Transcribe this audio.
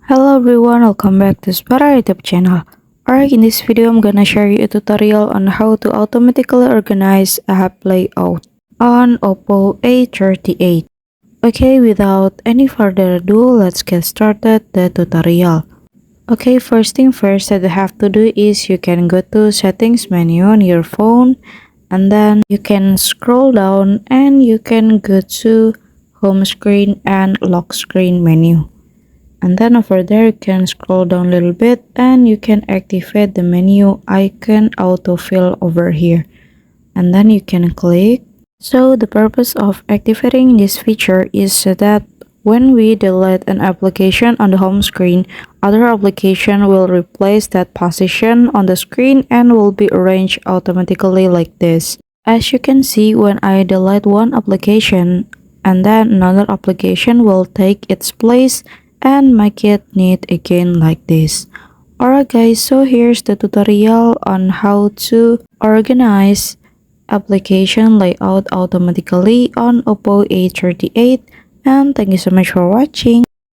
Hello everyone, welcome back to Spara YouTube channel. Alright, in this video I'm gonna share you a tutorial on how to automatically organize app layout on Oppo A38. Okay, without any further ado, let's get started the tutorial. Okay, first thing first that you have to do is you can go to settings menu on your phone, and then you can scroll down and you can go to home screen and lock screen menu. And then over there you can scroll down a little bit and you can activate the menu icon autofill over here, and then you can click. So the purpose of activating this feature is so that when we delete an application on the home screen, other application will replace that position on the screen and will be arranged automatically like this. As you can see, when I delete one application and then another application will take its place and make it neat again like this. Alright guys, so here's the tutorial on how to organize application layout automatically on Oppo A38, and thank you so much for watching.